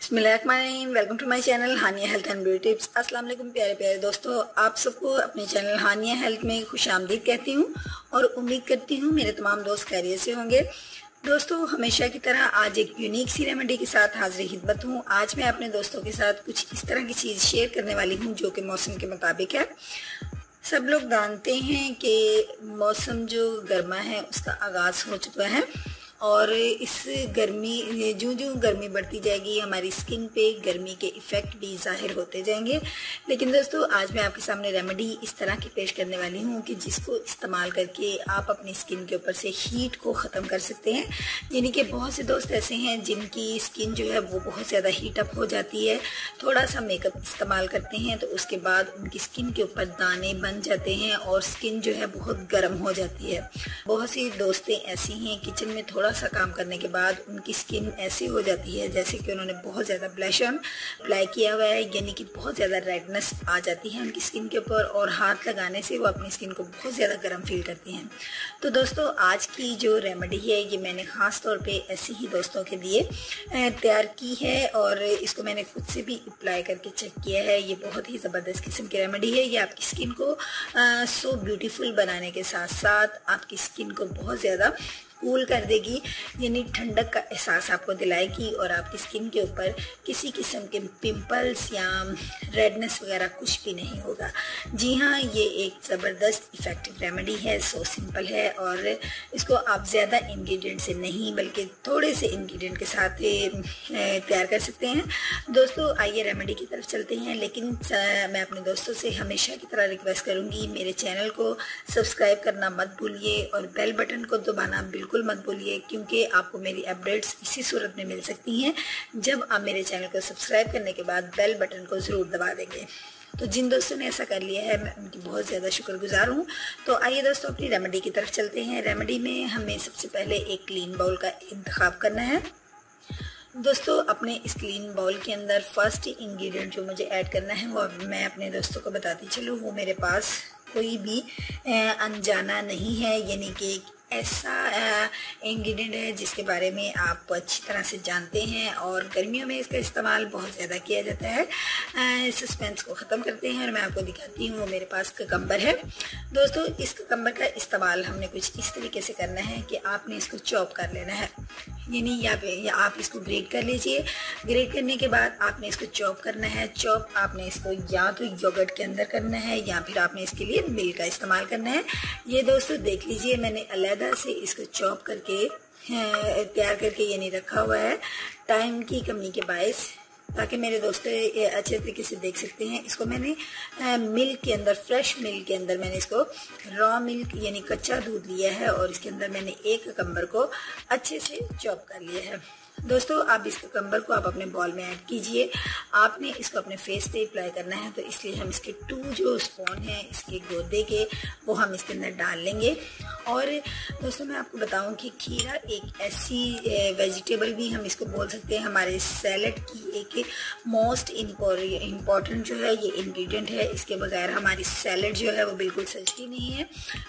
बिस्मिल्लाहिर्रहमानिर्रहीम। Welcome to my channel Haniya health and beauty tips. अस्सलाम वालेकुम प्यारे प्यारे दोस्तों, आप सबको अपने चैनल हानिया हेल्थ में खुशामदीद कहती हूँ और उम्मीद करती हूँ मेरे तमाम दोस्त खैरियत से होंगे। दोस्तों, हमेशा की तरह आज एक यूनिक सी रेमेडी के साथ हाजिर खिदमत हूँ। आज मैं अपने दोस्तों के साथ कुछ इस तरह की चीज़ शेयर करने वाली हूँ जो कि मौसम के मुताबिक है। सब लोग जानते हैं कि मौसम जो गर्मा है उसका आगाज़ हो चुका है और इस गर्मी जो गर्मी बढ़ती जाएगी हमारी स्किन पे गर्मी के इफ़ेक्ट भी ज़ाहिर होते जाएंगे। लेकिन दोस्तों, आज मैं आपके सामने रेमेडी इस तरह की पेश करने वाली हूँ कि जिसको इस्तेमाल करके आप अपनी स्किन के ऊपर से हीट को ख़त्म कर सकते हैं। यानी कि बहुत से दोस्त ऐसे हैं जिनकी स्किन जो है वो बहुत ज़्यादा हीट अप हो जाती है, थोड़ा सा मेकअप इस्तेमाल करते हैं तो उसके बाद उनकी स्किन के ऊपर दाने बन जाते हैं और स्किन जो है बहुत गर्म हो जाती है। बहुत सी दोस्तें ऐसी हैं किचन में थोड़ा सा काम करने के बाद उनकी स्किन ऐसी हो जाती है जैसे कि उन्होंने बहुत ज़्यादा ब्लश ऑन अप्लाई किया हुआ है, यानी कि बहुत ज़्यादा रेडनेस आ जाती है उनकी स्किन के ऊपर और हाथ लगाने से वो अपनी स्किन को बहुत ज़्यादा गर्म फील करती हैं। तो दोस्तों, आज की जो रेमेडी है ये मैंने ख़ास तौर पे ऐसे ही दोस्तों के लिए तैयार की है और इसको मैंने खुद से भी अप्लाई करके चेक किया है। ये बहुत ही ज़बरदस्त किस्म की रेमेडी है। ये आपकी स्किन को सो ब्यूटीफुल बनाने के साथ साथ आपकी स्किन को बहुत ज़्यादा कूल कर देगी, यानी ठंडक का एहसास आपको दिलाएगी और आपकी स्किन के ऊपर किसी किस्म के पिंपल्स या रेडनेस वगैरह कुछ भी नहीं होगा। जी हाँ, ये एक ज़बरदस्त इफ़ेक्टिव रेमेडी है। सो सिंपल है और इसको आप ज़्यादा इंग्रेडिएंट से नहीं बल्कि थोड़े से इंग्रेडिएंट के साथ तैयार कर सकते हैं। दोस्तों, आइए रेमेडी की तरफ चलते हैं। लेकिन मैं अपने दोस्तों से हमेशा की तरह रिक्वेस्ट करूँगी, मेरे चैनल को सब्सक्राइब करना मत भूलिए और बेल बटन को दबाना बिल्कुल मत भूलिए, क्योंकि आपको मेरी अपडेट्स इसी सूरत में मिल सकती हैं जब आप मेरे चैनल को सब्सक्राइब करने के बाद बेल बटन को ज़रूर दबा देंगे। तो जिन दोस्तों ने ऐसा कर लिया है मैं उनकी बहुत ज़्यादा शुक्रगुजार हूँ। तो आइए दोस्तों, अपनी रेमेडी की तरफ चलते हैं। रेमेडी में हमें सबसे पहले एक क्लीन बाउल का इंतखाब करना है। दोस्तों, अपने इस क्लीन बाउल के अंदर फर्स्ट इंग्रेडिएंट जो मुझे ऐड करना है वो मैं अपने दोस्तों को बताती चलूँ। वो मेरे पास कोई भी अनजाना नहीं है, यानी कि ऐसा इंग्रेडिएंट है जिसके बारे में आप अच्छी तरह से जानते हैं और गर्मियों में इसका इस्तेमाल बहुत ज़्यादा किया जाता है। सस्पेंस को ख़त्म करते हैं और मैं आपको दिखाती हूँ। वो मेरे पास ककम्बर है। दोस्तों, इस ककम्बर का इस्तेमाल हमने कुछ इस तरीके से करना है कि आपने इसको चॉप कर लेना है, यानी या आप इसको ग्रेट कर लीजिए। ग्रेट करने के बाद आपने इसको चॉप करना है। चॉप आपने इसको या तो योगर्ट के अंदर करना है या फिर आपने इसके लिए मिल्क का इस्तेमाल करना है। ये दोस्तों देख लीजिए, मैंने अलहदा से इसको चॉप करके तैयार करके यानी रखा हुआ है टाइम की कमी के बायस, ताकि मेरे दोस्त अच्छे तरीके से देख सकते हैं। इसको मैंने मिल्क के अंदर, फ्रेश मिल्क के अंदर मैंने इसको रॉ मिल्क यानी कच्चा दूध लिया है और इसके अंदर मैंने एक ककम्बर को अच्छे से चॉप कर लिया है। दोस्तों, आप इस ककम्बर को आप अपने बॉल में ऐड कीजिए। आपने इसको अपने फेस पे अप्लाई करना है, तो इसलिए हम इसके 2 जो स्पून हैं इसके गोदे के वो हम इसके अंदर डाल लेंगे। और दोस्तों, मैं आपको बताऊं कि खीरा एक ऐसी वेजिटेबल भी हम इसको बोल सकते हैं, हमारे सैलेड की एक मोस्ट इम्पॉर्टेंट जो है ये इंग्रेडिएंट है। इसके बगैर हमारी सैलेड जो है वो बिल्कुल सजती नहीं है।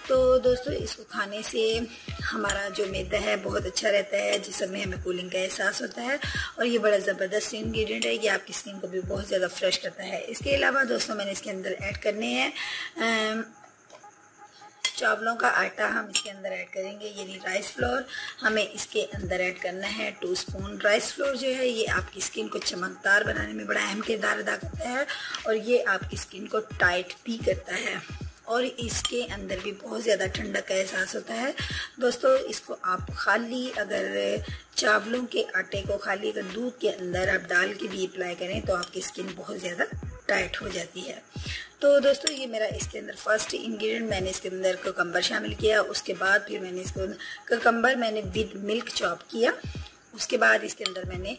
तो दोस्तों, इसको खाने से हमारा जो मैदा है बहुत अच्छा रहता है, जिसमें हमें कूलिंग का एहसास होता है और ये बड़ा ज़बरदस्त इंग्रेडिएंट है। ये आपकी स्किन को भी बहुत ज़्यादा फ्रेश करता है। इसके अलावा दोस्तों, मैंने इसके अंदर ऐड करने हैं चावलों का आटा हम इसके अंदर ऐड करेंगे, यानी राइस फ्लोर हमें इसके अंदर ऐड करना है 2 स्पून। राइस फ्लोर जो है ये आपकी स्किन को चमकदार बनाने में बड़ा अहम किरदार अदा करता है और ये आपकी स्किन को टाइट भी करता है और इसके अंदर भी बहुत ज़्यादा ठंडक का एहसास होता है। दोस्तों, इसको आप खाली अगर चावलों के आटे को खाली अगर दूध के अंदर आप डाल के भी अप्लाई करें तो आपकी स्किन बहुत ज़्यादा टाइट हो जाती है। तो दोस्तों, ये मेरा इसके अंदर फर्स्ट इंग्रेडिएंट, मैंने इसके अंदर ककम्बर शामिल किया। उसके बाद फिर मैंने इसको ककम्बर मैंने विद मिल्क चॉप किया। उसके बाद इसके अंदर मैंने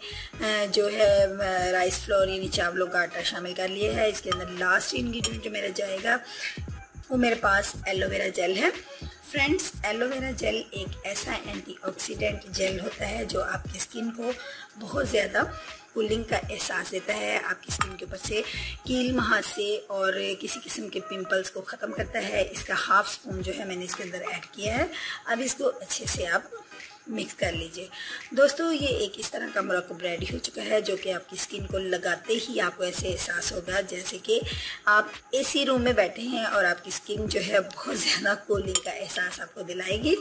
जो है राइस फ्लोर यानी चावलों का आटा शामिल कर लिया है। इसके अंदर लास्ट इंग्रेडिएंट जो मेरा जाएगा वो मेरे पास एलोवेरा जेल है। फ्रेंड्स, एलोवेरा जेल एक ऐसा एंटीऑक्सीडेंट जेल होता है जो आपकी स्किन को बहुत ज़्यादा कूलिंग का एहसास देता है, आपकी स्किन के ऊपर से कील महासे और किसी किस्म के पिंपल्स को ख़त्म करता है। इसका 1/2 स्पून जो है मैंने इसके अंदर ऐड किया है। अब इसको अच्छे से आप मिक्स कर लीजिए। दोस्तों ये एक इस तरह का मुरक्कब रेडी हो चुका है जो कि आपकी स्किन को लगाते ही आपको ऐसे एहसास होगा जैसे कि आप एसी रूम में बैठे हैं और आपकी स्किन जो है बहुत ज़्यादा कूलिंग का एहसास आपको दिलाएगी।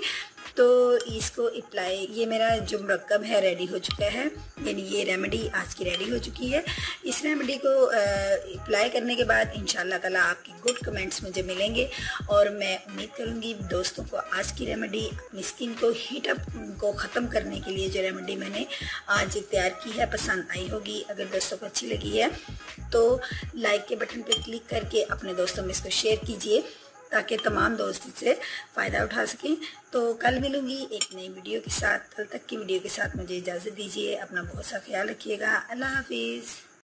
तो इसको अप्लाई, ये मेरा जो मुरक्कब है रेडी हो चुका है, यानी ये रेमेडी आज की रेडी हो चुकी है। इस रेमेडी को अप्लाई करने के बाद इंशाल्लाह ताला आपकी गुड कमेंट्स मुझे मिलेंगे और मैं उम्मीद करूँगी दोस्तों को आज की रेमेडी अपनी स्किन को हीट अप को ख़त्म करने के लिए जो रेमेडी मैंने आज तैयार की है पसंद आई होगी। अगर दोस्तों को अच्छी लगी है तो लाइक के बटन पर क्लिक करके अपने दोस्तों में इसको शेयर कीजिए ताकि तमाम दोस्त इससे फ़ायदा उठा सकें। तो कल मिलूँगी एक नई वीडियो के साथ। कल तक की वीडियो के साथ मुझे इजाज़त दीजिए। अपना बहुत सा ख्याल रखिएगा। अल्लाह हाफिज़।